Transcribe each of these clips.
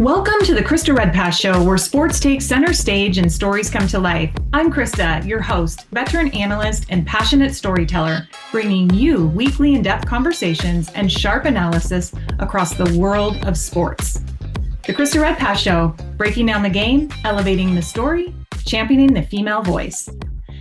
Welcome to the Krista Redpath Show, where sports takes center stage and stories come to life. I'm Krista, your host, veteran analyst, and passionate storyteller, bringing you weekly in-depth conversations and sharp analysis across the world of sports. The Krista Redpath Show, breaking down the game, elevating the story, championing the female voice.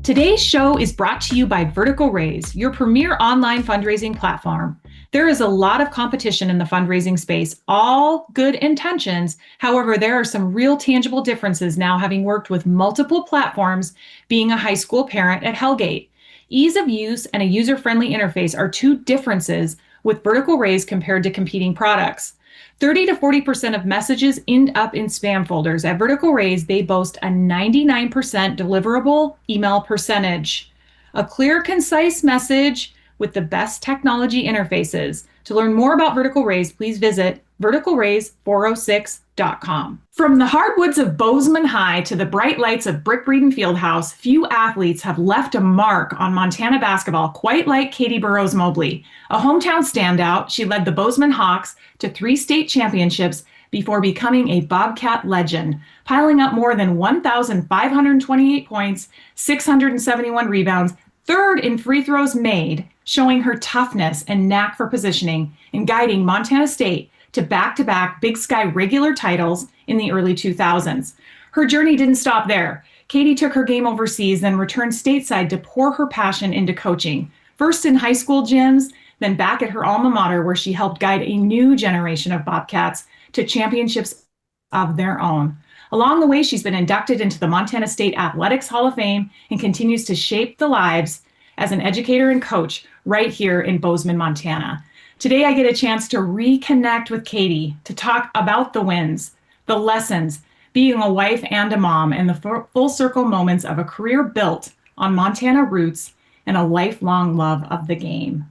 Today's show is brought to you by Vertical Raise, your premier online fundraising platform. There is a lot of competition in the fundraising space, all good intentions. However, there are some real tangible differences now, having worked with multiple platforms, being a high school parent at Hellgate. Ease of use and a user-friendly interface are two differences with Vertical Raise compared to competing products. 30 to 40% of messages end up in spam folders. At Vertical Raise, they boast a 99% deliverable email percentage. A clear, concise message with the best technology interfaces. To learn more about Vertical Raise, please visit verticalraise406.com. From the hardwoods of Bozeman High to the bright lights of Brick Breeden Fieldhouse, few athletes have left a mark on Montana basketball quite like Kati Burrows Mobley. A hometown standout, she led the Bozeman Hawks to 3 state championships before becoming a Bobcat legend, piling up more than 1,528 points, 671 rebounds, third in free throws made, showing her toughness and knack for positioning and guiding Montana State to back-to-back Big Sky regular titles in the early 2000s. Her journey didn't stop there. Kati took her game overseas, then returned stateside to pour her passion into coaching, first in high school gyms, then back at her alma mater, where she helped guide a new generation of Bobcats to championships of their own. Along the way, she's been inducted into the Montana State Athletics Hall of Fame and continues to shape the lives as an educator and coach right here in Bozeman, Montana. Today, I get a chance to reconnect with Kati to talk about the wins, the lessons, being a wife and a mom, and the full circle moments of a career built on Montana roots and a lifelong love of the game.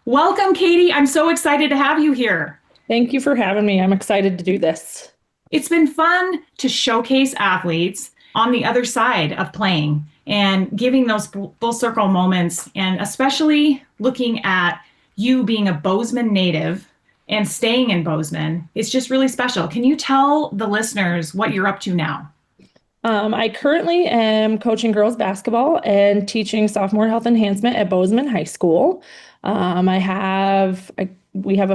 Welcome, Kati. I'm so excited to have you here. Thank you for having me. I'm excited to do this. It's been fun to showcase athletes on the other side of playing and giving those full circle moments, and especially looking at you being a Bozeman native and staying in Bozeman. It's just really special. Can you tell the listeners what you're up to now? I currently am coaching girls basketball and teaching sophomore health enhancement at Bozeman High School. We have a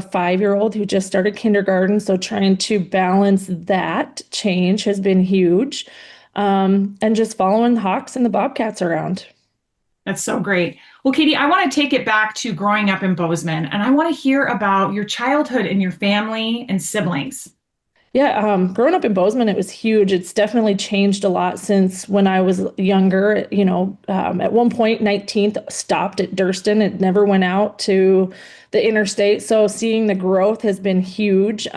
5-year-old who just started kindergarten, so trying to balance that change has been huge. And just following the Hawks and the Bobcats around. That's so great. Well, Kati, I want to take it back to growing up in Bozeman, and I want to hear about your childhood and your family and siblings. Yeah, growing up in Bozeman, it was huge. It's definitely changed a lot since when I was younger. At one point, 19th stopped at Durston. It never went out to the interstate. So seeing the growth has been huge.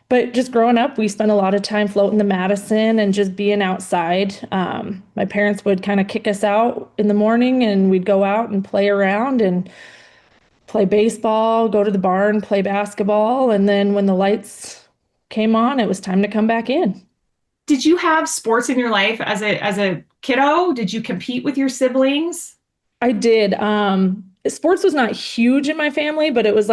But just growing up, we spent a lot of time floating the Madison and just being outside. My parents would kind of kick us out in the morning, and we'd go out and play around and play baseball, go to the barn, play basketball. And then when the lights came on, it was time to come back in. Did you have sports in your life as a kiddo? Did you compete with your siblings? I did. Sports was not huge in my family, but it was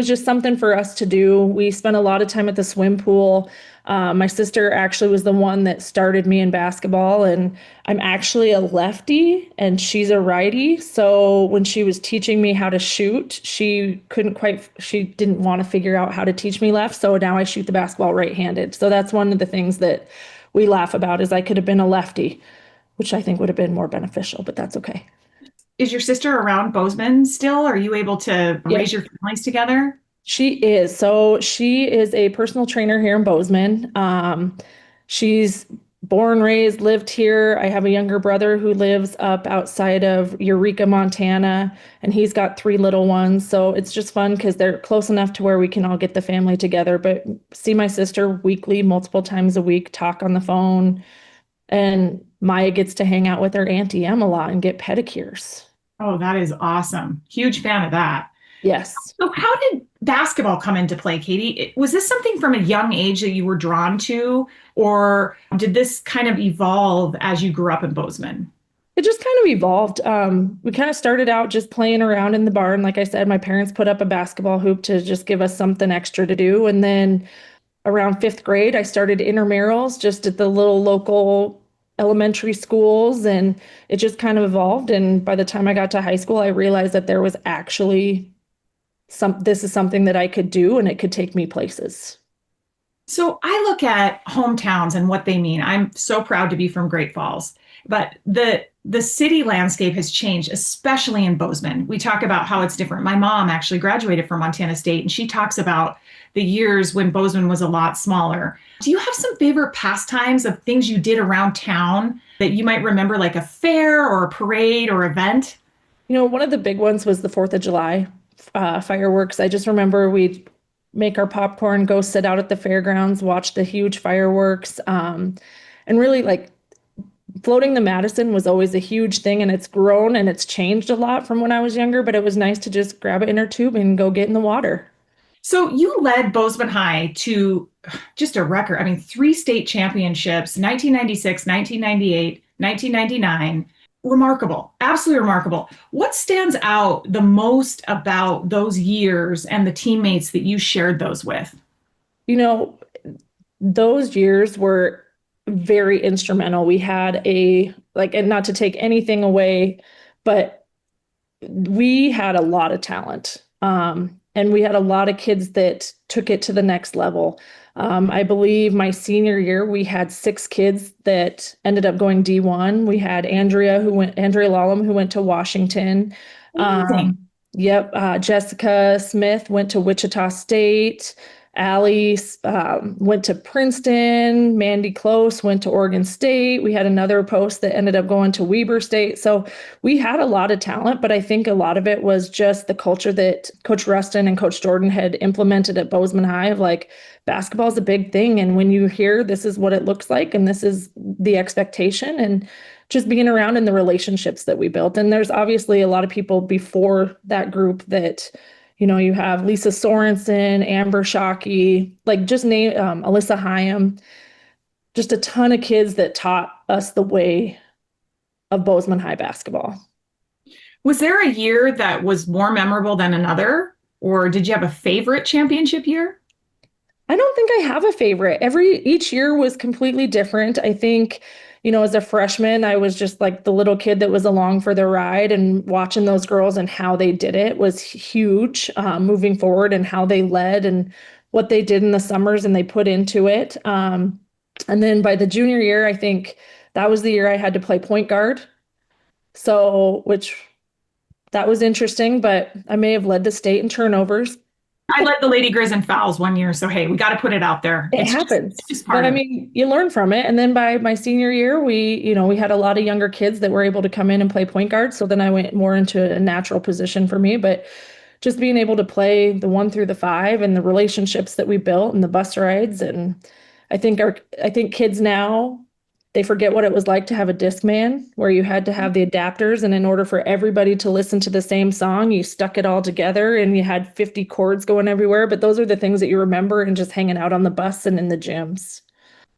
just something for us to do. We spent a lot of time at the swim pool. My sister actually was the one that started me in basketball, and I'm actually a lefty and she's a righty. So when she was teaching me how to shoot, she didn't want to figure out how to teach me left. So now I shoot the basketball right-handed. So that's one of the things that we laugh about, is I could have been a lefty, which I think would have been more beneficial, but that's okay. Is your sister around Bozeman still? Are you able to raise your families together? She is. So she is a personal trainer here in Bozeman. She's born, raised, lived here. I have a younger brother who lives up outside of Eureka, Montana, and he's got 3 little ones. So it's just fun because they're close enough to where we can all get the family together, but see my sister weekly, multiple times a week, talk on the phone. And Maya gets to hang out with her Auntie Em a lot and get pedicures. Oh, that is awesome. Huge fan of that. Yes. So how did basketball come into play, Kati? Was this something from a young age that you were drawn to, or did this kind of evolve as you grew up in Bozeman? It just kind of evolved. We kind of started out just playing around in the barn. Like I said, my parents put up a basketball hoop to just give us something extra to do. And then around fifth grade, I started intramurals just at the little local elementary schools, and it just kind of evolved. And by the time I got to high school, I realized that there was actually this is something that I could do and it could take me places. So I look at hometowns and what they mean. I'm so proud to be from Great Falls, but the city landscape has changed, especially in Bozeman. We talk about how it's different. My mom actually graduated from Montana State, and she talks about the years when Bozeman was a lot smaller. Do you have some favorite pastimes of things you did around town that you might remember, like a fair or a parade or event? One of the big ones was the 4th of July fireworks. I just remember we'd make our popcorn, go sit out at the fairgrounds, watch the huge fireworks. And really, like, floating the Madison was always a huge thing, and it's grown and it's changed a lot from when I was younger, but it was nice to just grab an inner tube and go get in the water. So you led Bozeman High to just a record. I mean, three state championships, 1996, 1998, 1999. Remarkable, absolutely remarkable. What stands out the most about those years and the teammates that you shared those with? You know, those years were very instrumental. We had and not to take anything away, but we had a lot of talent. And we had a lot of kids that took it to the next level. I believe my senior year, we had 6 kids that ended up going D1. We had Andrea Lallam, who went to Washington. Amazing. Yep. Jessica Smith went to Wichita State. Allie went to Princeton. Mandy Close went to Oregon State. We had another post that ended up going to Weber State. So we had a lot of talent, but I think a lot of it was just the culture that Coach Rustin and Coach Jordan had implemented at Bozeman High of like, basketball is a big thing. And when you hear this is what it looks like and this is the expectation, and just being around in the relationships that we built. And there's obviously a lot of people before that group that you have Lisa Sorensen, Amber Shockey, like just name Alyssa Hyam, just a ton of kids that taught us the way of Bozeman High basketball. Was there a year that was more memorable than another, or did you have a favorite championship year? I don't think I have a favorite. Each year was completely different. I think, as a freshman, I was just like the little kid that was along for the ride, and watching those girls and how they did it was huge, moving forward, and how they led and what they did in the summers and they put into it. And then by the junior year, I think that was the year I had to play point guard. So, which that was interesting, but I may have led the state in turnovers. I led the Lady Grizz in fouls one year, so hey, we got to put it out there. It happens. It's just part But I of it. mean, you learn from it. And then by my senior year, we had a lot of younger kids that were able to come in and play point guard. So then I went more into a natural position for me. But just being able to play the 1 through the 5 and the relationships that we built and the bus rides. And I think kids now, they forget what it was like to have a disc man, where you had to have the adapters, and in order for everybody to listen to the same song, you stuck it all together and you had 50 chords going everywhere. But those are the things that you remember, and just hanging out on the bus and in the gyms.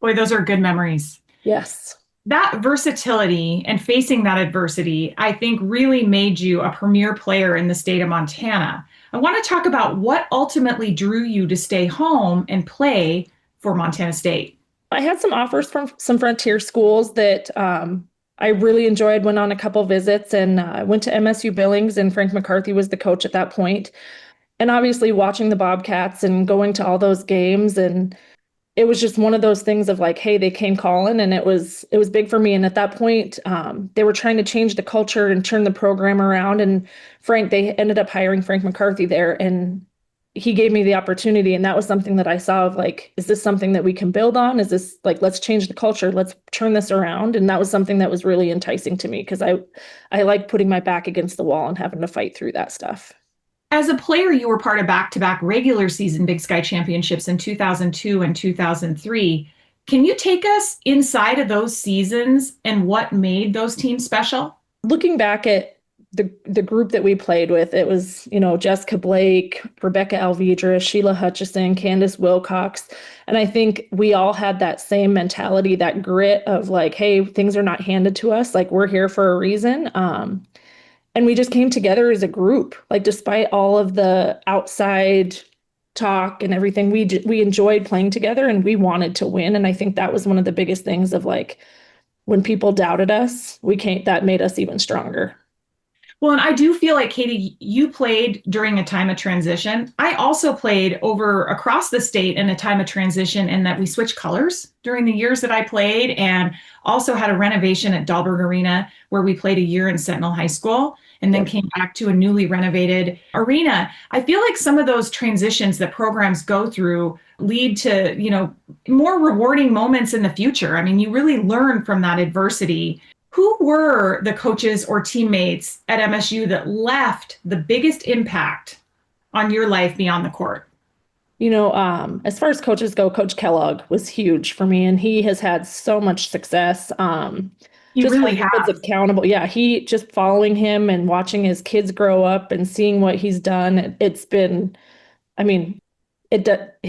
Boy, those are good memories. Yes. That versatility and facing that adversity, I think, really made you a premier player in the state of Montana. I want to talk about what ultimately drew you to stay home and play for Montana State. I had some offers from some frontier schools that I really enjoyed, went on a couple visits, and I went to MSU Billings, and Frank McCarthy was the coach at that point. And obviously watching the Bobcats and going to all those games, and it was just one of those things of like, hey, they came calling, and it was big for me. And at that point, they were trying to change the culture and turn the program around. And they ended up hiring Frank McCarthy there, and he gave me the opportunity. And that was something that I saw of like, is this something that we can build on? Is this like, let's change the culture, let's turn this around. And that was something that was really enticing to me, because I like putting my back against the wall and having to fight through that stuff. As a player, you were part of back-to-back regular season Big Sky championships in 2002 and 2003. Can you take us inside of those seasons and what made those teams special? Looking back at the group that we played with, it was, Jessica Blake, Rebecca Alvidra, Sheila Hutchison, Candace Wilcox. And I think we all had that same mentality, that grit of like, hey, things are not handed to us. Like, we're here for a reason. And we just came together as a group, like, despite all of the outside talk and everything. We enjoyed playing together and we wanted to win. And I think that was one of the biggest things of like when people doubted us, that made us even stronger. Well, and I do feel like, Katie, you played during a time of transition. I also played over across the state in a time of transition, in that we switched colors during the years that I played, and also had a renovation at Dahlberg Arena where we played a year in Sentinel High School and then came back to a newly renovated arena. I feel like some of those transitions that programs go through lead to, more rewarding moments in the future. I mean, you really learn from that adversity. Who were the coaches or teammates at MSU that left the biggest impact on your life beyond the court? As far as coaches go, Coach Kellogg was huge for me, and he has had so much success. You Just really holding kids have. accountable. Yeah, he just following him and watching his kids grow up and seeing what he's done. It's been, I mean,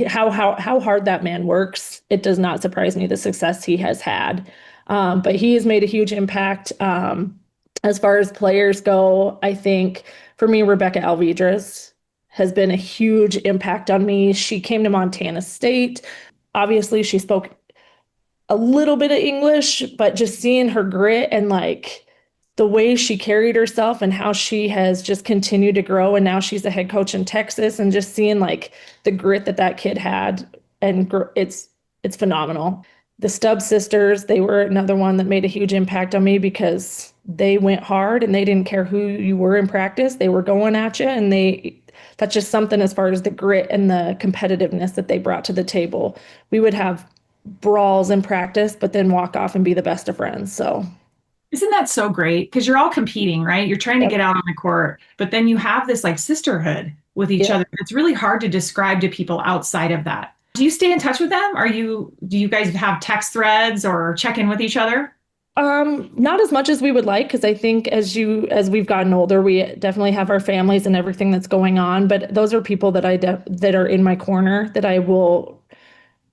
how hard that man works. It does not surprise me the success he has had. But he has made a huge impact. As far as players go, I think for me, Rebecca Alvidrez has been a huge impact on me. She came to Montana State. Obviously, she spoke a little bit of English, but just seeing her grit and like the way she carried herself and how she has just continued to grow. And now she's a head coach in Texas, and just seeing like the grit that kid had, and it's phenomenal. The Stubbs sisters, they were another one that made a huge impact on me because they went hard and they didn't care who you were in practice. They were going at you, and that's just something as far as the grit and the competitiveness that they brought to the table. We would have brawls in practice, but then walk off and be the best of friends. So Isn't that so great? Because you're all competing, right? You're trying to yep. get out on the court, but then you have this like sisterhood with each Yep. other. It's really hard to describe to people outside of that. Do you stay in touch with them? Do you guys have text threads or check in with each other? Not as much as we would like, because I think as we've gotten older, we definitely have our families and everything that's going on. But those are people that that are in my corner that I will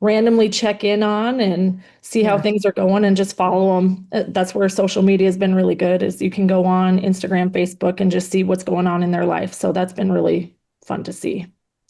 randomly check in on and see how Yeah. things are going and just follow them. That's where social media has been really good, is you can go on Instagram, Facebook, and just see what's going on in their life. So that's been really fun to see.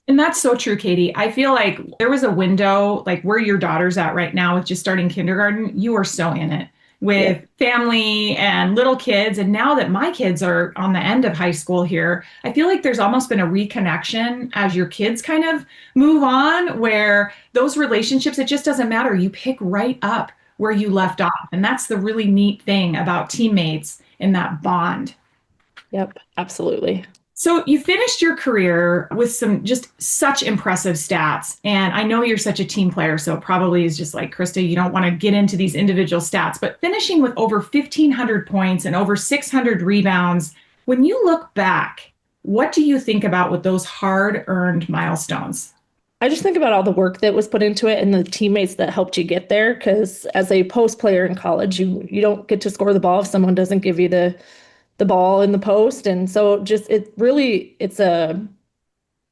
And that's so true, Katie. I feel like there was a window, like where your daughter's at right now with just starting kindergarten. You are so in it Yeah. with family and little kids. And now that my kids are on the end of high school here, I feel like there's almost been a reconnection as your kids kind of move on, where those relationships, it just doesn't matter. You pick right up where you left off. And that's the really neat thing about teammates and that bond. Yep, absolutely. So you finished your career with some just such impressive stats. And I know you're such a team player, so it probably is just like, Krista, you don't want to get into these individual stats, but finishing with over 1,500 points and over 600 rebounds, when you look back, what do you think about with those hard-earned milestones? I just think about all the work that was put into it and the teammates that helped you get there. Because as a post player in college, you don't get to score the ball if someone doesn't give you the ball in the post. And so just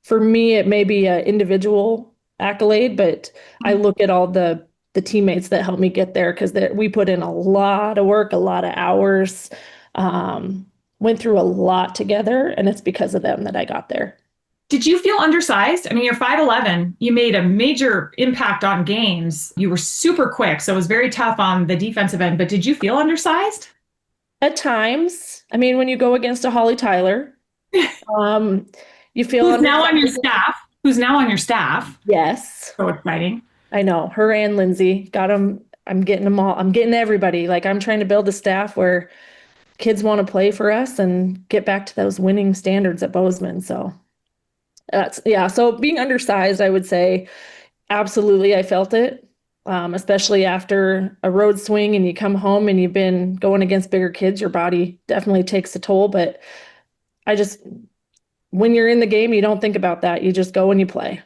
for me, it may be an individual accolade, but I look at all the teammates that helped me get there, because we put in a lot of work, a lot of hours, went through a lot together, and it's because of them that I got there. Did you feel undersized? I mean, you're 5'11". You made a major impact on games. You were super quick, so it was very tough on the defensive end, but did you feel undersized? At times, I mean, when you go against a Holly Tyler, um, you feel Who's now on your undersized. staff? Who's now on your staff? Yes, So exciting. I know. Her and Lindsay got them. I'm getting them all. I'm getting everybody. Like, I'm trying to build a staff where kids want to play for us and get back to those winning standards at Bozeman. So yeah. So being undersized, I would say absolutely. I felt it. Especially after a road swing and you come home and you've been going against bigger kids, your body definitely takes a toll. But I just, when you're in the game, you don't think about that. You just go and you play.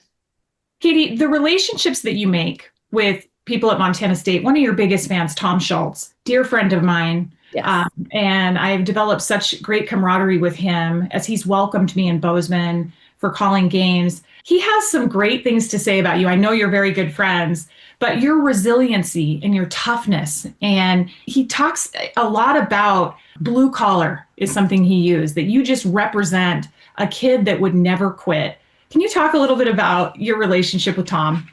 Katie, the relationships that you make with people at Montana State, one of your biggest fans, Tom Schultz, dear friend of mine. Yes. And I've developed such great camaraderie with him as he's welcomed me in Bozeman for calling games. He has some great things to say about you. I know you're very good friends, but your resiliency and your toughness. And he talks a lot about blue collar is something he used, that you just represent a kid that would never quit. Can you talk a little bit about your relationship with Tom?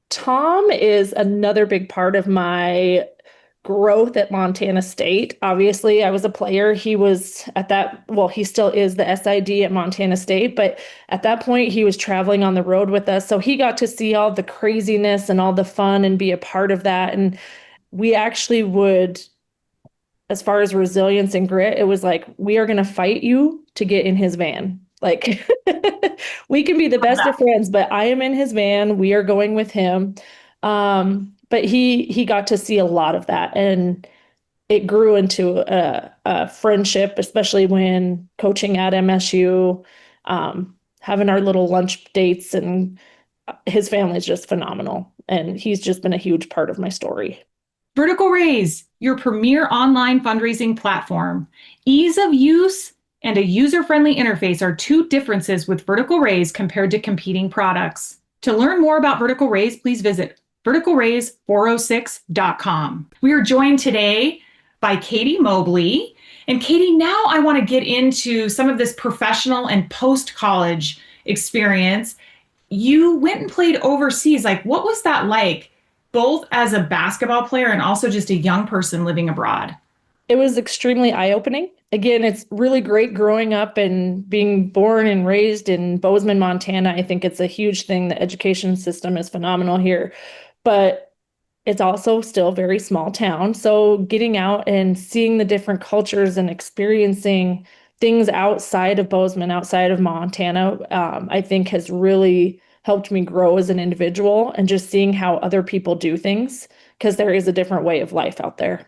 Tom is another big part of my growth at Montana State. Obviously, I was a player. He was at that, well, he still is the SID at Montana State, but at that point, he was traveling on the road with us. So he got to see all the craziness and all the fun and be a part of that. And we actually would, as far as resilience and grit, it was like, we are going to fight you to get in his van. Like, we can be the best of friends, but I am in his van. We are going with him. But he got to see a lot of that, and it grew into a friendship, especially when coaching at MSU, having our little lunch dates, and his family is just phenomenal. And he's just been a huge part of my story. Vertical Raise, your premier online fundraising platform. Ease of use and a user-friendly interface are two differences with Vertical Raise compared to competing products. To learn more about Vertical Raise, please visit verticalraise406.com. We are joined today by Kati Mobley. And Kati, now I want to get into some of this professional and post-college experience. You went and played overseas. Like, what was that like, both as a basketball player and also just a young person living abroad? It was extremely eye-opening. Again, it's really great growing up and being born and raised in Bozeman, Montana. I think it's a huge thing. The education system is phenomenal here, but it's also still a very small town. So getting out and seeing the different cultures and experiencing things outside of Bozeman, outside of Montana, I think has really helped me grow as an individual, and just seeing how other people do things, because there is a different way of life out there.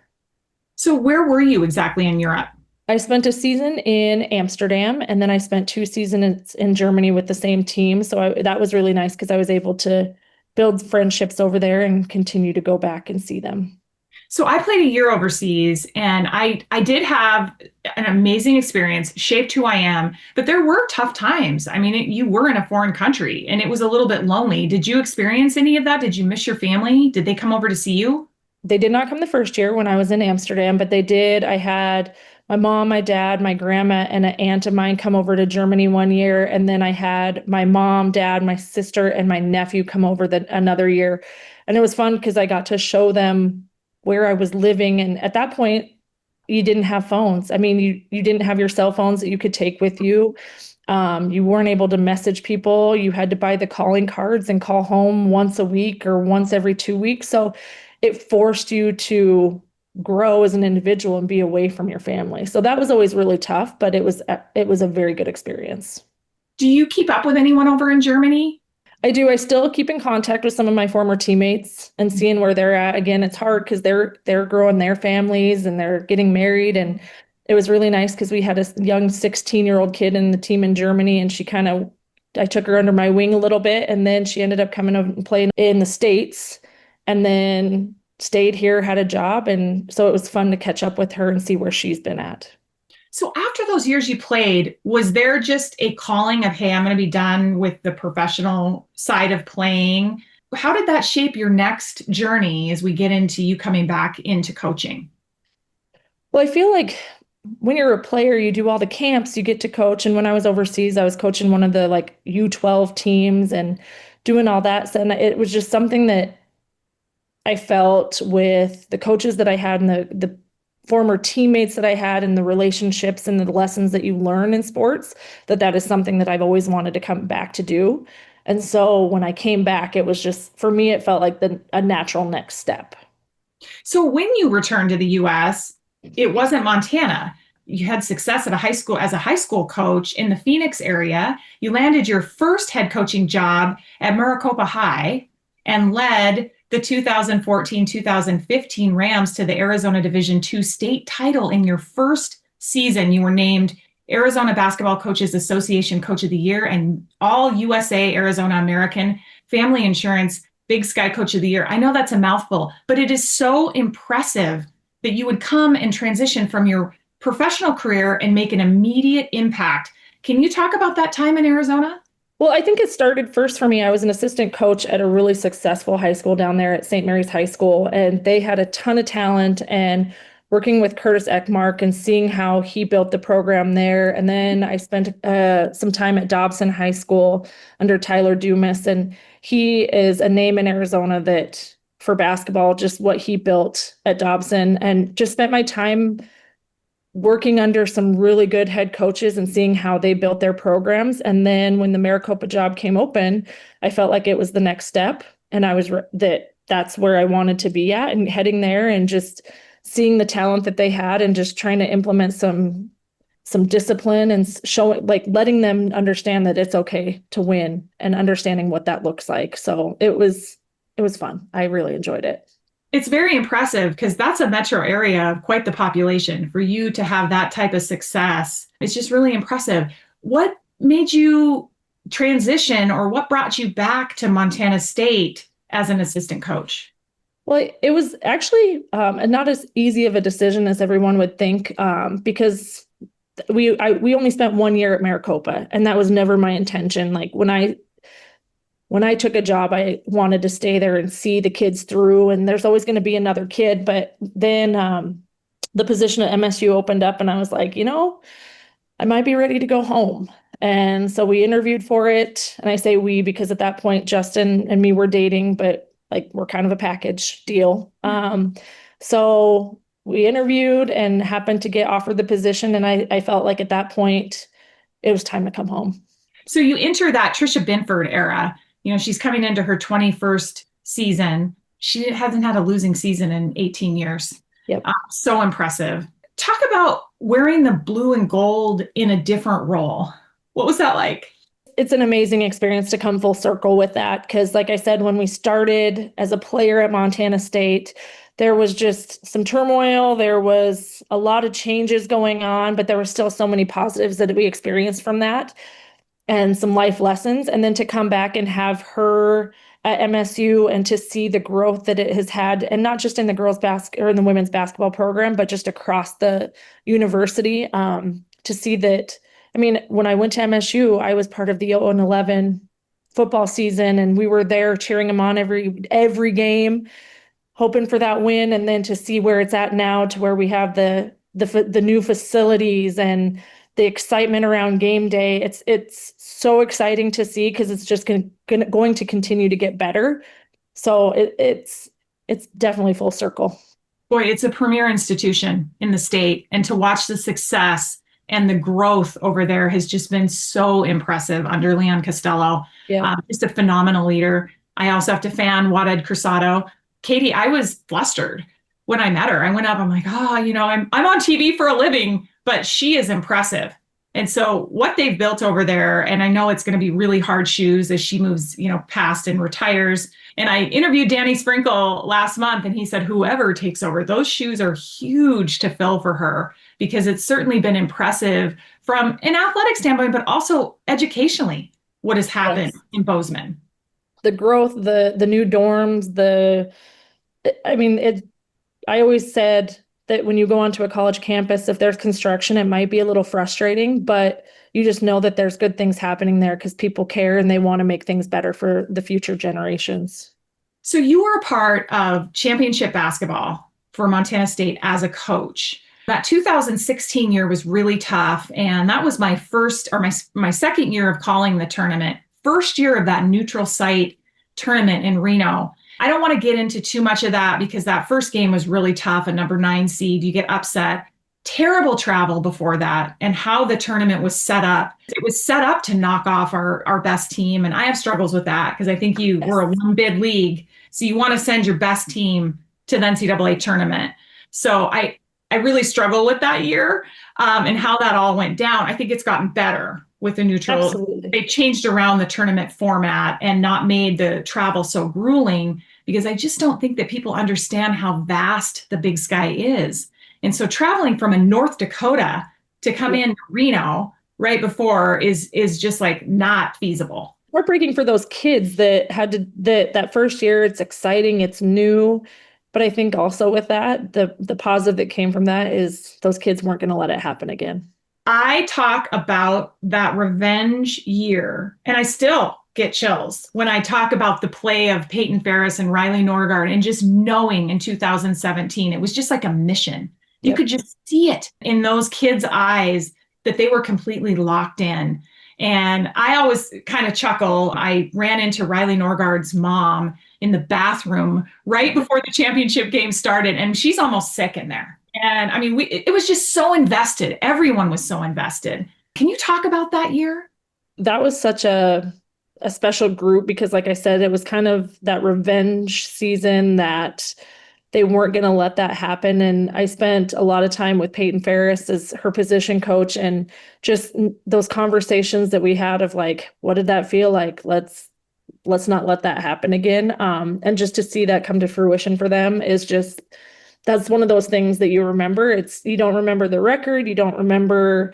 So where were you exactly in Europe? I spent a season in Amsterdam, and then I spent 2 seasons in Germany with the same team. So that was really nice because I was able to build friendships over there and continue to go back and see them. So I played a year overseas, and I did have an amazing experience, shaped who I am, but there were tough times. I mean, you were in a foreign country and it was a little bit lonely. Did you experience any of that? Did you miss your family? Did they come over to see you? They did not come the first year when I was in Amsterdam, but they did. I had my mom, my dad, my grandma, and an aunt of mine come over to Germany one year. And then I had my mom, dad, my sister, and my nephew come over another year. And it was fun because I got to show them where I was living. And at that point, you didn't have phones. I mean, you didn't have your cell phones that you could take with you. You weren't able to message people. You had to buy the calling cards and call home once a week or once every 2 weeks. So it forced you to grow as an individual and be away from your family. So that was always really tough, but it was a very good experience. Do you keep up with anyone over in Germany? I do. I still keep in contact with some of my former teammates and seeing where they're at. Again, it's hard because they're growing their families and they're getting married. And it was really nice because we had a young 16-year-old kid in the team in Germany, and I took her under my wing a little bit, and then she ended up coming over and playing in the States, and then stayed here, had a job. And so it was fun to catch up with her and see where she's been at. So after those years you played, was there just a calling of, hey, I'm going to be done with the professional side of playing? How did that shape your next journey as we get into you coming back into coaching? Well, I feel like when you're a player, you do all the camps, you get to coach. And when I was overseas, I was coaching one of the like U12 teams and doing all that. And it was just something that I felt with the coaches that I had and the former teammates that I had and the relationships and the lessons that you learn in sports, that is something that I've always wanted to come back to do. And so when I came back, it was just, for me, it felt like a natural next step. So when you returned to the US, it wasn't Montana. You had success at as a high school coach in the Phoenix area. You landed your first head coaching job at Maricopa High and led the 2014-2015 Rams to the Arizona Division II state title in your first season. You were named Arizona Basketball Coaches Association Coach of the Year and All USA Arizona American Family Insurance Big Sky Coach of the Year. I know that's a mouthful, but it is so impressive that you would come and transition from your professional career and make an immediate impact. Can you talk about that time in Arizona? Well, I think it started first for me. I was an assistant coach at a really successful high school down there at St. Mary's High School, and they had a ton of talent. And working with Curtis Ekmark and seeing how he built the program there. And then I spent some time at Dobson High School under Tyler Dumas, and he is a name in Arizona that for basketball, just what he built at Dobson, and just spent my time working under some really good head coaches and seeing how they built their programs. And then when the Maricopa job came open, I felt like it was the next step. And I was that's where I wanted to be at, and heading there and just seeing the talent that they had and just trying to implement some discipline and showing, like, letting them understand that it's okay to win and understanding what that looks like. So it was fun. I really enjoyed it. It's very impressive because that's a metro area of quite the population. For you to have that type of success, it's just really impressive. What made you transition, or what brought you back to Montana State as an assistant coach? Well, it was actually not as easy of a decision as everyone would think, because we only spent 1 year at Maricopa, and that was never my intention. Like when I took a job, I wanted to stay there and see the kids through, and there's always going to be another kid. But then the position at MSU opened up, and I was like, I might be ready to go home. And so we interviewed for it. And I say we because at that point, Justin and me were dating, but like we're kind of a package deal. So we interviewed and happened to get offered the position. And I felt like at that point, it was time to come home. So you enter that Trisha Binford era. She's coming into her 21st season. She hasn't had a losing season in 18 years. Yep. So impressive. Talk about wearing the blue and gold in a different role. What was that like? It's an amazing experience to come full circle with that. Because like I said, when we started as a player at Montana State, there was just some turmoil. There was a lot of changes going on, but there were still so many positives that we experienced from that, and some life lessons. And then to come back and have her at MSU and to see the growth that it has had, and not just in the girls or in the women's basketball program, but just across the university, to see that. I mean, when I went to MSU, I was part of the 0-11 football season, and we were there cheering them on every game, hoping for that win. And then to see where it's at now, to where we have the new facilities and the excitement around game day. It's so exciting to see, because it's just going to continue to get better. So it's definitely full circle. Boy, it's a premier institution in the state, and to watch the success and the growth over there has just been so impressive under Leon Costello. Yeah. Just a phenomenal leader. I also have to fan Waded Cruzado. Katie, I was flustered when I met her. I went up, I'm like, I'm on TV for a living, but she is impressive. And so what they've built over there, and I know it's going to be really hard shoes as she moves, past and retires. And I interviewed Danny Sprinkle last month, and he said, whoever takes over, those shoes are huge to fill for her, because it's certainly been impressive from an athletic standpoint, but also educationally, what has happened in Bozeman. The growth, the new dorms, I always said that when you go onto a college campus, if there's construction, it might be a little frustrating, but you just know that there's good things happening there because people care and they want to make things better for the future generations. So you were a part of championship basketball for Montana State as a coach. That 2016 year was really tough. And that was my first, or my second year of calling the tournament. First year of that neutral site tournament in Reno. I don't want to get into too much of that because that first game was really tough, a number 9 seed. You get upset. Terrible travel before that, and how the tournament was set up. It was set up to knock off our best team. And I have struggles with that because I think we're a one-bid league. So you want to send your best team to the NCAA tournament. So I really struggle with that year and how that all went down. I think it's gotten better with the neutral. Absolutely. They changed around the tournament format and not made the travel so grueling, because I just don't think that people understand how vast the Big Sky is. And so traveling from a North Dakota to come in Reno right before is just like not feasible. Heartbreaking for those kids that had to that first year. It's exciting, it's new. But I think also with that, the positive that came from that is those kids weren't going to let it happen again. I talk about that revenge year, and I still get chills when I talk about the play of Peyton Ferris and Riley Norgard, and just knowing in 2017, it was just like a mission. You Yep. could just see it in those kids' eyes that they were completely locked in. And I always kind of chuckle. I ran into Riley Norgard's mom in the bathroom right before the championship game started, and she's almost sick in there. And I mean, it was just so invested. Everyone was so invested. Can you talk about that year? That was such a special group because, like I said, it was kind of that revenge season that they weren't going to let that happen. And I spent a lot of time with Peyton Ferris as her position coach, and just those conversations that we had of like, what did that feel like? Let's not let that happen again. And just to see that come to fruition for them is just, that's one of those things that you remember. You don't remember the record, you don't remember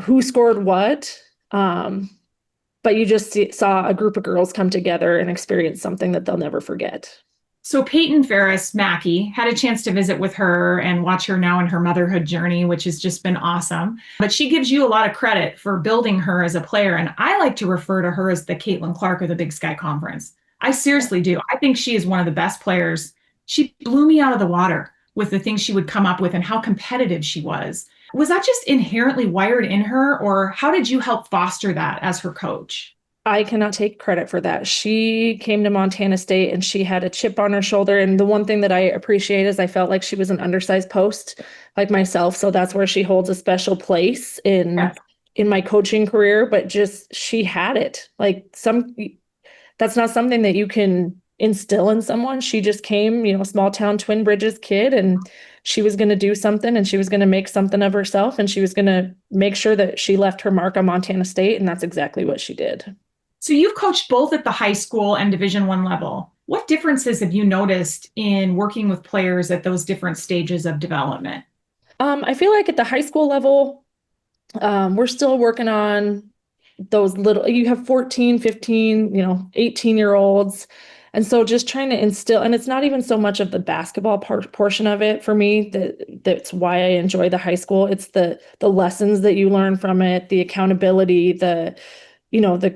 who scored what. But you just saw a group of girls come together and experience something that they'll never forget. So Peyton Ferris Mackey had a chance to visit with her and watch her now in her motherhood journey, which has just been awesome. But she gives you a lot of credit for building her as a player. And I like to refer to her as the Caitlin Clark of the Big Sky Conference. I seriously do. I think she is one of the best players. She blew me out of the water with the things she would come up with and how competitive she was. Was that just inherently wired in her, or how did you help foster that as her coach? I cannot take credit for that. She came to Montana State and she had a chip on her shoulder. And the one thing that I appreciate is I felt like she was an undersized post like myself. So that's where she holds a special place Yes. in my coaching career. But just she had it. That's not something that you can instill in someone. She just came, small town Twin Bridges kid, and she was going to do something, and she was going to make something of herself, and she was going to make sure that she left her mark on Montana State. And that's exactly what she did. So you've coached both at the high school and Division I level. What differences have you noticed in working with players at those different stages of development? I feel like at the high school level, we're still working on those little, you have 14, 15, 18-year-olds. And so just trying to instill, and it's not even so much of the basketball portion of it for me, that's why I enjoy the high school. It's the lessons that you learn from it, the accountability, the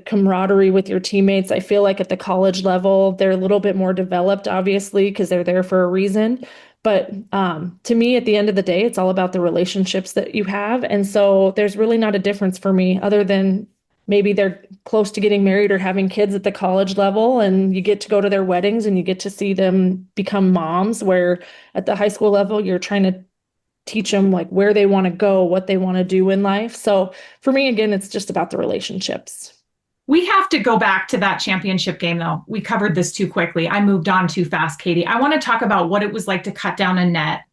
camaraderie with your teammates. I feel like at the college level, they're a little bit more developed, obviously, because they're there for a reason. But to me, at the end of the day, it's all about the relationships that you have. And so there's really not a difference for me other than maybe they're close to getting married or having kids at the college level, and you get to go to their weddings and you get to see them become moms, where at the high school level, you're trying to teach them like where they want to go, what they want to do in life. So for me, again, it's just about the relationships. We have to go back to that championship game, though. We covered this too quickly. I moved on too fast, Katie. I want to talk about what it was like to cut down a net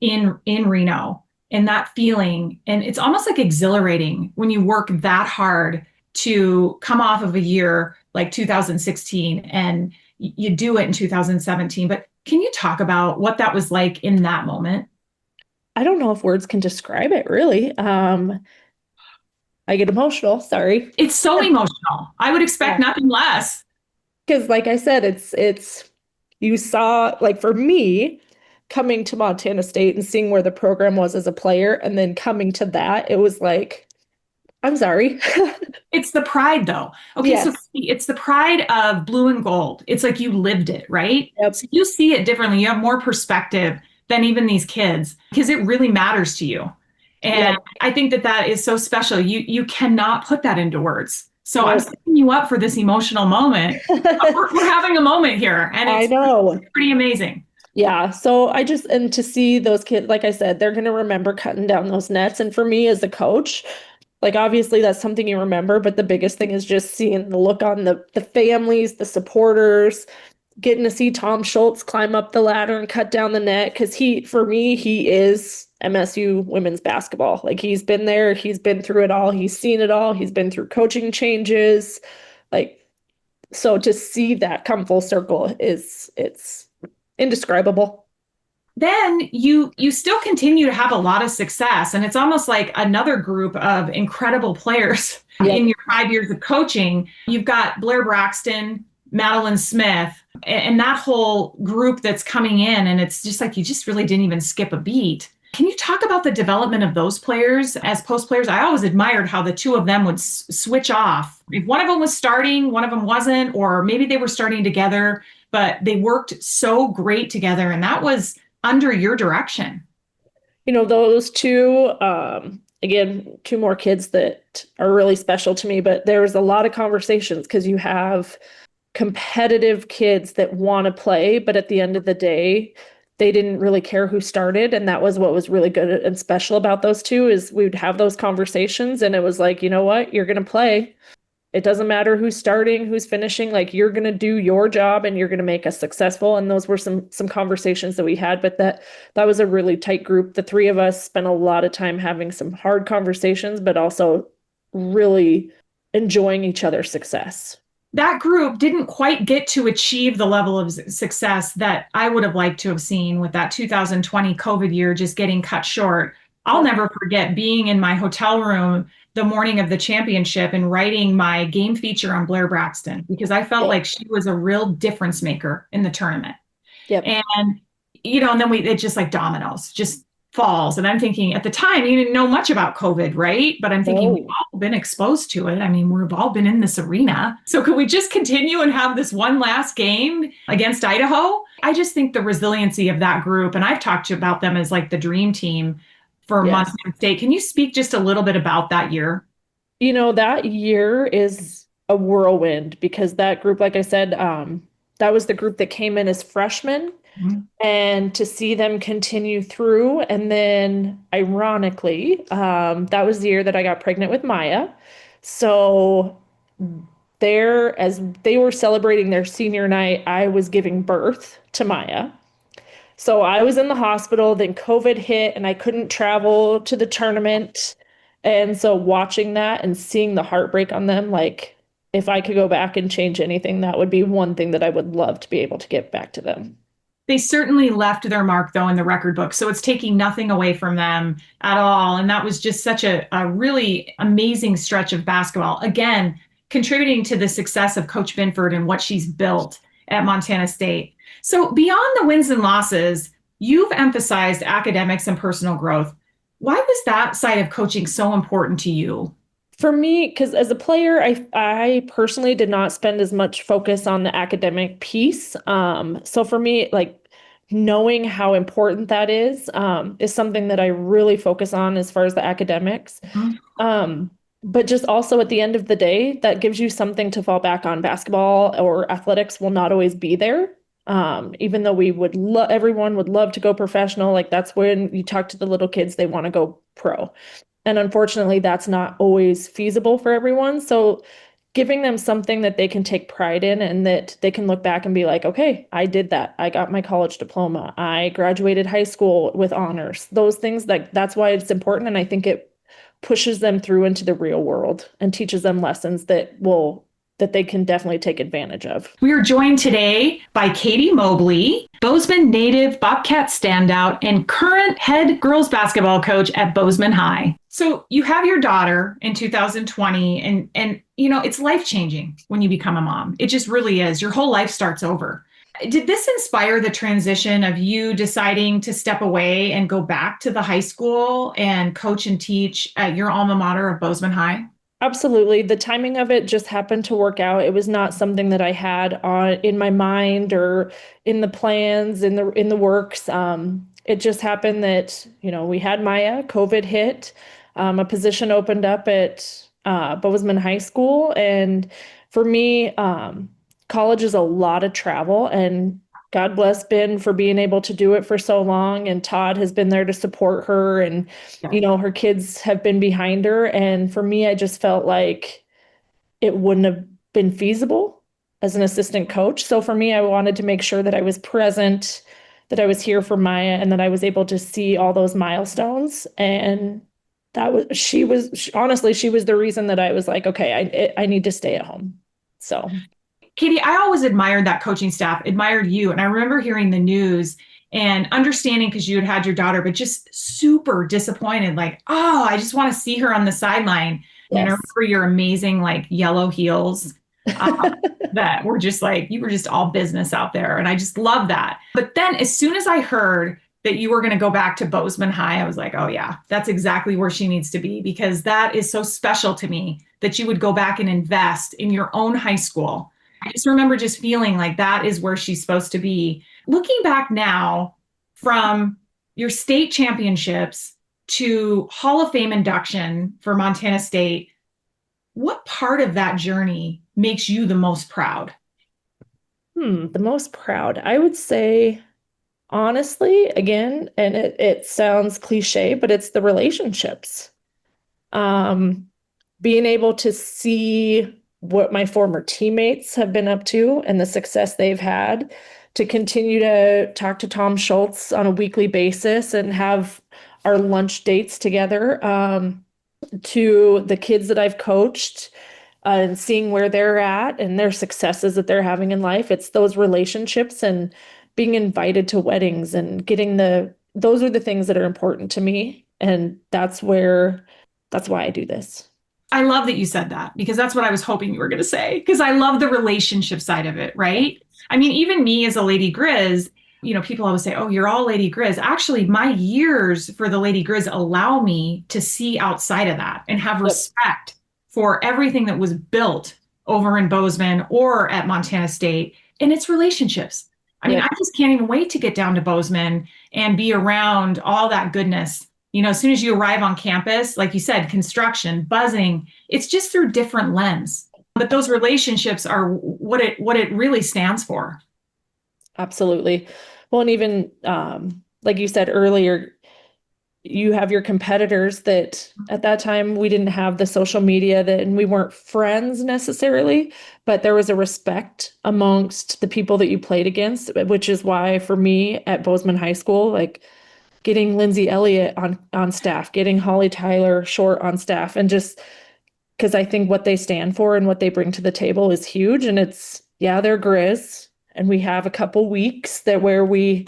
in Reno and that feeling. And it's almost like exhilarating when you work that hard to come off of a year like 2016 and you do it in 2017. But can you talk about what that was like in that moment? I don't know if words can describe it really. I get emotional, sorry. It's so emotional. I would expect nothing less. Because like I said, it's you saw, like for me, coming to Montana State and seeing where the program was as a player, and then coming to that, it was like, I'm sorry. It's the pride, though. Okay, Yes. so it's the pride of blue and gold. It's like you lived it, right? Yep. So you see it differently. You have more perspective than even these kids because it really matters to you. And Yep. I think that is so special. You cannot put that into words. So I'm Nope. setting you up for this emotional moment. We're having a moment here, and I it's know. pretty amazing. Yeah. So and to see those kids, like I said, they're going to remember cutting down those nets. And for me as a coach, like obviously that's something you remember, but the biggest thing is just seeing the look on the families, the supporters, getting to see Tom Schultz climb up the ladder and cut down the net. Because for me, he is MSU women's basketball. Like he's been there, he's been through it all, he's seen it all, he's been through coaching changes. Like, so to see that come full circle it's indescribable. Then you still continue to have a lot of success, and it's almost like another group of incredible players Yep. in your 5 years of coaching. You've got Blair Braxton, Madeline Smith, and that whole group that's coming in, and it's just like you just really didn't even skip a beat. Can you talk about the development of those players as post players? I always admired how the two of them would switch off. If one of them was starting, one of them wasn't, or maybe they were starting together, but they worked so great together, and that was under your direction. Those two, again, two more kids that are really special to me, but there's a lot of conversations because you have competitive kids that want to play, but at the end of the day, they didn't really care who started. And that was what was really good and special about those two is we would have those conversations and it was like, you know what, you're going to play. It doesn't matter who's starting, who's finishing, like you're going to do your job and you're going to make us successful. And those were some conversations that we had, but that was a really tight group. The three of us spent a lot of time having some hard conversations, but also really enjoying each other's success. That group didn't quite get to achieve the level of success that I would have liked to have seen with that 2020 COVID year just getting cut short. I'll never forget being in my hotel room the morning of the championship and writing my game feature on Blair Braxton because I felt like she was a real difference maker in the tournament. Yep. And, and then it just like dominoes, just falls. And I'm thinking at the time, you didn't know much about COVID, right? But I'm thinking we've all been exposed to it. I mean, we've all been in this arena. So could we just continue and have this one last game against Idaho? I just think the resiliency of that group, and I've talked to you about them as like the dream team for Montana State. Can you speak just a little bit about that year? That year is a whirlwind because that group, like I said, that was the group that came in as freshmen. Mm-hmm. And to see them continue through. And then ironically, that was the year that I got pregnant with Maya. So as they were celebrating their senior night, I was giving birth to Maya. So I was in the hospital, then COVID hit and I couldn't travel to the tournament. And so watching that and seeing the heartbreak on them, like if I could go back and change anything, that would be one thing that I would love to be able to get back to them. They certainly left their mark, though, in the record book. So it's taking nothing away from them at all. And that was just such a really amazing stretch of basketball. Again, contributing to the success of Coach Binford and what she's built at Montana State. So beyond the wins and losses, you've emphasized academics and personal growth. Why was that side of coaching so important to you? For me, because as a player, I personally did not spend as much focus on the academic piece. So for me, like knowing how important that is something that I really focus on as far as the academics. Mm-hmm. But just also at the end of the day, that gives you something to fall back on. Basketball or athletics will not always be there. Even though everyone would love to go professional, like that's when you talk to the little kids, they want to go pro. And unfortunately, that's not always feasible for everyone. So giving them something that they can take pride in and that they can look back and be like, okay, I did that. I got my college diploma. I graduated high school with honors. Those things, like that's why it's important. And I think it pushes them through into the real world and teaches them lessons that they can definitely take advantage of. We are joined today by Kati Mobley, Bozeman native, Bobcat standout, and current head girls basketball coach at Bozeman High. So you have your daughter in 2020 and it's life-changing when you become a mom. It just really is. Your whole life starts over. Did this inspire the transition of you deciding to step away and go back to the high school and coach and teach at your alma mater of Bozeman High? Absolutely. The timing of it just happened to work out. It was not something that I had in my mind or in the plans, in the works. It just happened that, we had Maya, COVID hit, a position opened up at Bozeman High School. And for me, college is a lot of travel, and God bless Ben for being able to do it for so long. And Todd has been there to support her. And, her kids have been behind her. And for me, I just felt like it wouldn't have been feasible as an assistant coach. So for me, I wanted to make sure that I was present, that I was here for Maya, and that I was able to see all those milestones. And she was the reason that I was like, okay, I need to stay at home. So Kati, I always admired that coaching staff, admired you. And I remember hearing the news and understanding because you had your daughter, but just super disappointed. Like, oh, I just want to see her on the sideline. Yes. And I remember your amazing like yellow heels that were just like, you were just all business out there. And I just love that. But then as soon as I heard that you were going to go back to Bozeman High, I was like, oh yeah, that's exactly where she needs to be, because that is so special to me that you would go back and invest in your own high school. I just remember just feeling like that is where she's supposed to be. Looking back now from your state championships to Hall of Fame induction for Montana State, what part of that journey makes you the most proud? The most proud. I would say, honestly, again, and it sounds cliche, but it's the relationships. Um, Being able to see what my former teammates have been up to and the success they've had, to continue to talk to Tom Schultz on a weekly basis and have our lunch dates together, to the kids that I've coached, and seeing where they're at and their successes that they're having in life. It's those relationships and being invited to weddings and getting those are the things that are important to me. And that's why I do this. I love that you said that because that's what I was hoping you were going to say, because I love the relationship side of it, right? I mean, even me as a Lady Grizz, people always say, oh, you're all Lady Grizz. Actually, my years for the Lady Grizz allow me to see outside of that and have respect for everything that was built over in Bozeman or at Montana State, and its relationships. I mean, I just can't even wait to get down to Bozeman and be around all that goodness. As soon as you arrive on campus, like you said, construction, buzzing, it's just through different lens. But those relationships are what it really stands for. Absolutely. Well, and even like you said earlier, you have your competitors that at that time we didn't have the social media and we weren't friends necessarily, but there was a respect amongst the people that you played against, which is why for me at Bozeman High School, like getting Lindsay Elliott on staff, getting Holly Tyler Short on staff, and just because I think what they stand for and what they bring to the table is huge. And they're Grizz, and we have a couple weeks where we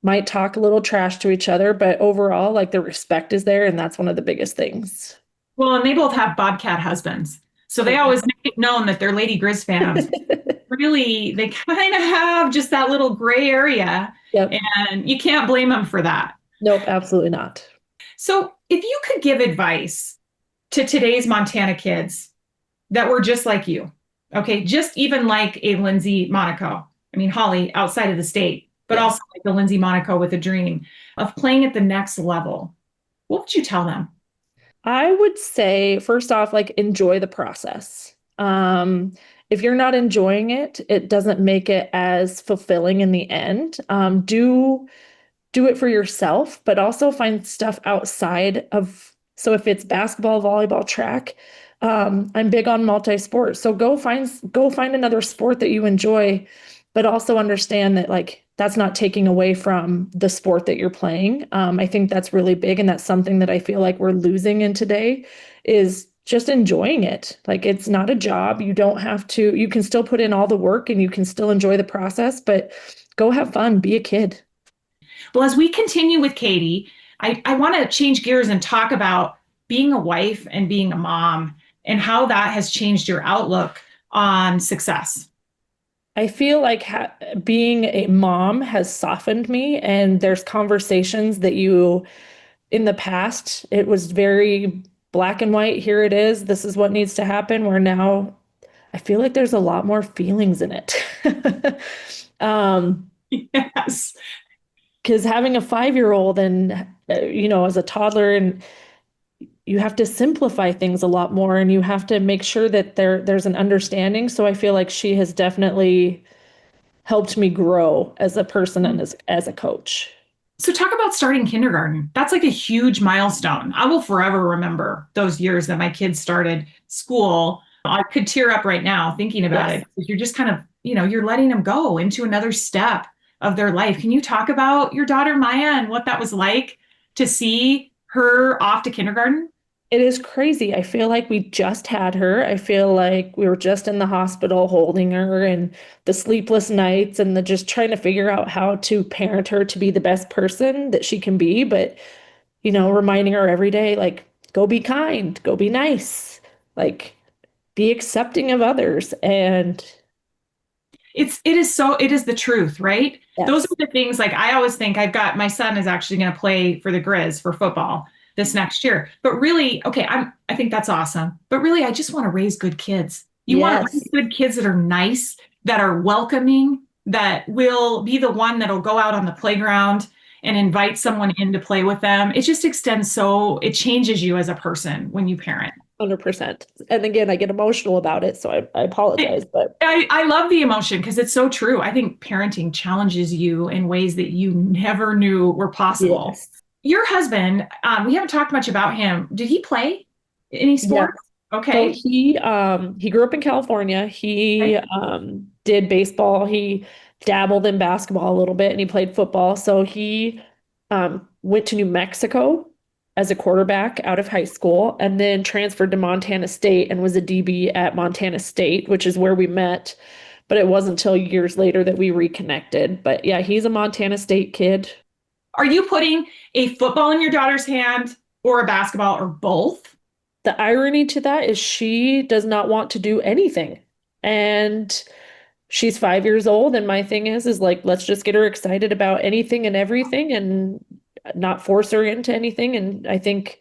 might talk a little trash to each other, but overall, like, the respect is there, and that's one of the biggest things. Well, and they both have Bobcat husbands, so they always make it known that they're Lady Grizz fans. Really, they kind of have just that little gray area, and you can't blame them for that. Nope, absolutely not. So if you could give advice to today's Montana kids that were just like you, okay, just even like a Lindsay Monaco, I mean, Holly outside of the state, but also like the Lindsay Monaco with a dream of playing at the next level, what would you tell them? I would say, first off, like, enjoy the process. If you're not enjoying it, it doesn't make it as fulfilling in the end. Do it for yourself, but also find stuff outside of. So if it's basketball, volleyball, track, I'm big on multi-sport. So go find another sport that you enjoy, but also understand that, like, that's not taking away from the sport that you're playing. I think that's really big. And that's something that I feel like we're losing in today, is just enjoying it. Like, it's not a job. You can still put in all the work and you can still enjoy the process, but go have fun, be a kid. Well, as we continue with Katie, I want to change gears and talk about being a wife and being a mom and how that has changed your outlook on success. I feel like being a mom has softened me, and there's conversations that in the past, it was very black and white. Here it is. This is what needs to happen. Where now I feel like there's a lot more feelings in it. Yes. Because having a 5-year-old and, as a toddler, and you have to simplify things a lot more, and you have to make sure that there's an understanding. So I feel like she has definitely helped me grow as a person and as a coach. So talk about starting kindergarten. That's like a huge milestone. I will forever remember those years that my kids started school. I could tear up right now thinking about it. You're just kind of, you're letting them go into another step of their life. Can you talk about your daughter Maya and what that was like to see her off to kindergarten? It is crazy. I feel like we just had her. I feel like we were just in the hospital holding her, and the sleepless nights and the just trying to figure out how to parent her to be the best person that she can be. But, reminding her every day, like, go be kind, go be nice, like, be accepting of others. And it is the truth, right? Yes. Those are the things, like, I always think my son is actually going to play for the Grizz for football this next year. But really, okay, I think that's awesome. But really, I just want to raise good kids. You want to raise good kids that are nice, that are welcoming, that will be the one that'll go out on the playground and invite someone in to play with them. It just extends so it changes you as a person when you parent. 100%. And again, I get emotional about it, so I apologize, but I love the emotion because it's so true. I think parenting challenges you in ways that you never knew were possible. yes. Your husband, we haven't talked much about him. Did he play any Yeah. sports? So Okay. he grew up in California. Okay. He did baseball. He dabbled in basketball a little bit and he played football. So he went to New Mexico as a quarterback out of high school and then transferred to Montana State and was a DB at Montana State, which is where we met. But it wasn't until years later that we reconnected. But yeah, he's a Montana State kid. Are you putting a football in your daughter's hand or a basketball or both? The irony to that is she does not want to do anything. And she's 5 years old. And my thing is like, let's just get her excited about anything and everything and not force her into anything. And I think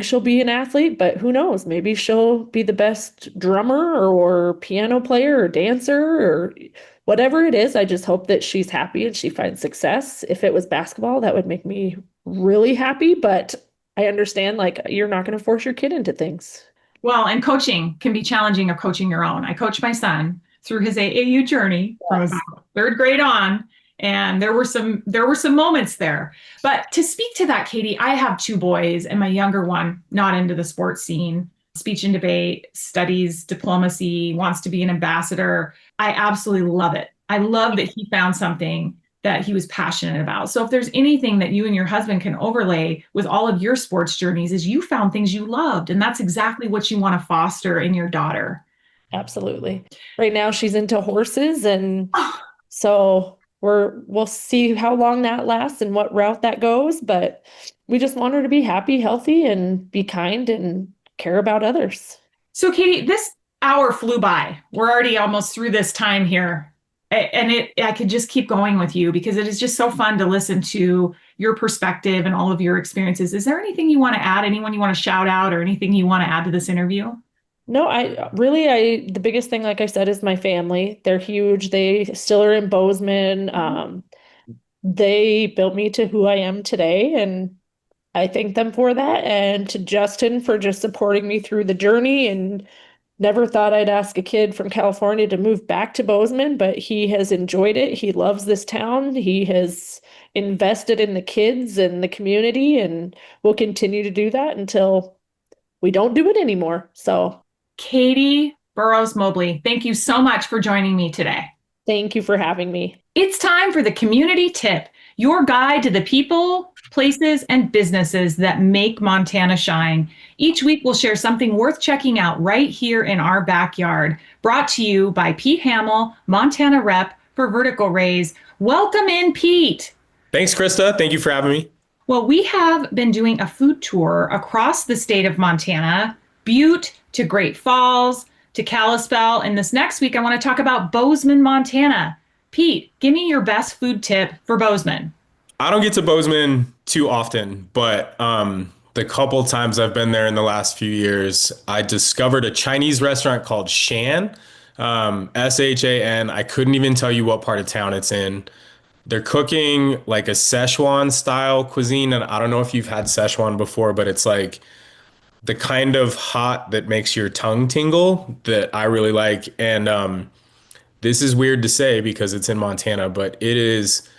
she'll be an athlete, but who knows? Maybe she'll be the best drummer or piano player or dancer or whatever it is. I just hope that she's happy and she finds success. If it was basketball, that would make me really happy, but I understand like you're not going to force your kid into things. Well, and coaching can be challenging of coaching your own. I coach my son through his AAU journey from Yes. about third grade on, and there were some moments there. But to speak to that, Katie, I have two boys, and my younger one not into the sports scene, speech and debate, studies diplomacy, wants to be an ambassador. I absolutely love it. I love that he found something that he was passionate about. So if there's anything that you and your husband can overlay with all of your sports journeys is you found things you loved, and that's exactly what you want to foster in your daughter. Absolutely. Right now she's into horses and so we'll see how long that lasts and what route that goes, but we just want her to be happy, healthy, and be kind and care about others. So Katie, this hour flew by. We're already almost through this time here. And I could just keep going with you because it is just so fun to listen to your perspective and all of your experiences. Is there anything you want to add? Anyone you want to shout out or anything you want to add to this interview? No, the biggest thing, like I said, is my family. They're huge. They still are in Bozeman. They built me to who I am today, and I thank them for that. And to Justin for just supporting me through the journey and never thought I'd ask a kid from California to move back to Bozeman, but he has enjoyed it. He loves this town. He has invested in the kids and the community and will continue to do that until we don't do it anymore. So Kati Burrows Mobley, thank you so much for joining me today. thank you for having me. It's time for the community tip, your guide to the people, places, and businesses that make Montana shine. Each week, we'll share something worth checking out right here in our backyard. Brought to you by Pete Hamill, Montana Rep for Vertical Raise. Welcome in, Pete. Thanks, Krista. Thank you for having me. Well, we have been doing a food tour across the state of Montana, Butte to Great Falls to Kalispell. And this next week, I want to talk about Bozeman, Montana. Pete, give me your best food tip for Bozeman. I don't get to Bozeman too often, but the couple times I've been there in the last few years, I discovered a Chinese restaurant called Shan, Shan. I couldn't even tell you what part of town it's in. They're cooking like a Szechuan style cuisine, and I don't know if you've had Szechuan before, but it's like the kind of hot that makes your tongue tingle that I really like. And this is weird to say because it's in Montana, but it is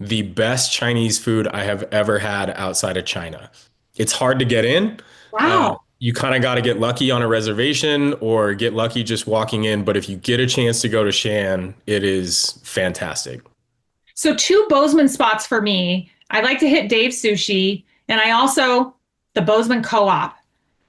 the best Chinese food I have ever had outside of China. It's hard to get in. Wow. You kind of got to get lucky on a reservation or get lucky just walking in. But if you get a chance to go to Shan, it is fantastic. So two Bozeman spots for me. I like to hit Dave's Sushi, and I also the Bozeman Co-op.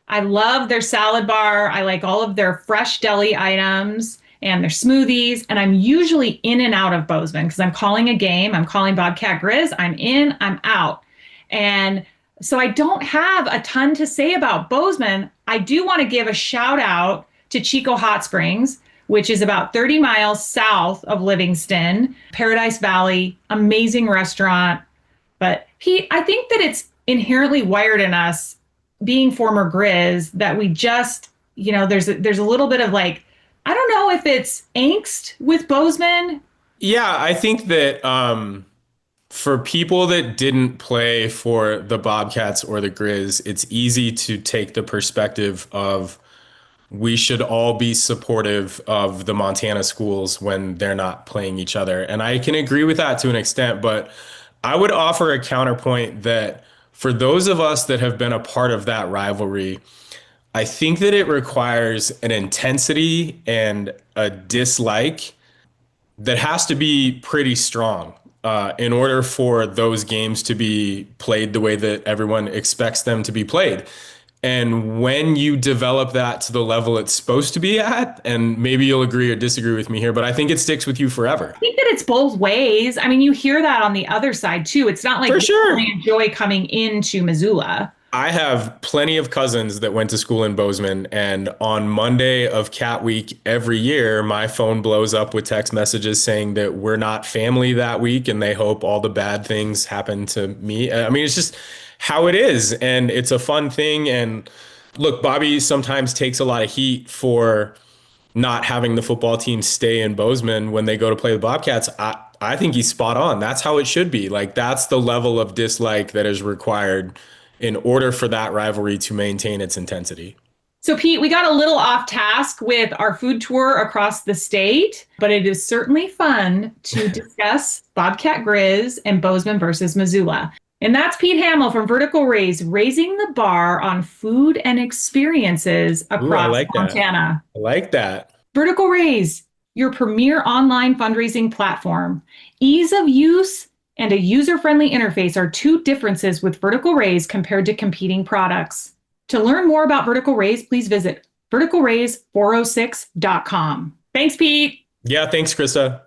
I love their salad bar. I like all of their fresh deli items and their smoothies. And I'm usually in and out of Bozeman because I'm calling a game. I'm calling Bobcat Grizz. I'm in, I'm out. And so I don't have a ton to say about Bozeman. I do want to give a shout out to Chico Hot Springs, which is about 30 miles south of Livingston, Paradise Valley, amazing restaurant. But Pete, I think that it's inherently wired in us being former Grizz that we just, there's a little bit of like, I don't know if it's angst with Bozeman. Yeah, I think that For people that didn't play for the Bobcats or the Grizz, it's easy to take the perspective of we should all be supportive of the Montana schools when they're not playing each other. And I can agree with that to an extent, but I would offer a counterpoint that for those of us that have been a part of that rivalry, I think that it requires an intensity and a dislike that has to be pretty strong in order for those games to be played the way that everyone expects them to be played. And when you develop that to the level it's supposed to be at, and maybe you'll agree or disagree with me here, but I think it sticks with you forever. I think that it's both ways. I mean, you hear that on the other side too. It's not like For you sure. only enjoy coming into Missoula. I have plenty of cousins that went to school in Bozeman, and on Monday of Cat Week every year, my phone blows up with text messages saying that we're not family that week and they hope all the bad things happen to me. I mean, it's just how it is, and it's a fun thing. And look, Bobby sometimes takes a lot of heat for not having the football team stay in Bozeman when they go to play the Bobcats. I think he's spot on. That's how it should be. Like, that's the level of dislike that is required in order for that rivalry to maintain its intensity. So, Pete, we got a little off task with our food tour across the state, but it is certainly fun to discuss Bobcat Grizz and Bozeman versus Missoula. And that's Pete Hamill from Vertical Raise, raising the bar on food and experiences across Montana. I like that. Vertical Raise, your premier online fundraising platform. Ease of use and a user-friendly interface are two differences with Vertical Raise compared to competing products. To learn more about Vertical Raise, please visit verticalraise406.com. Thanks, Pete. Yeah, thanks, Krista.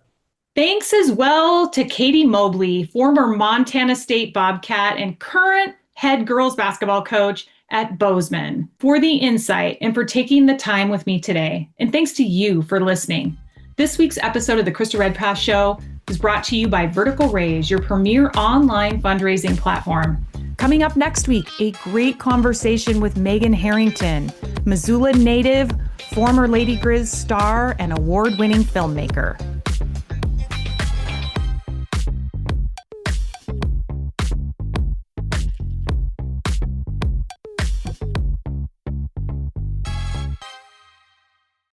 Thanks as well to Kati Mobley, former Montana State Bobcat and current head girls basketball coach at Bozeman, for the insight and for taking the time with me today. And thanks to you for listening. This week's episode of the Krista Redpath Show is brought to you by Vertical Raise, your premier online fundraising platform. Coming up next week, a great conversation with Megan Harrington, Missoula native, former Lady Grizz star, and award-winning filmmaker.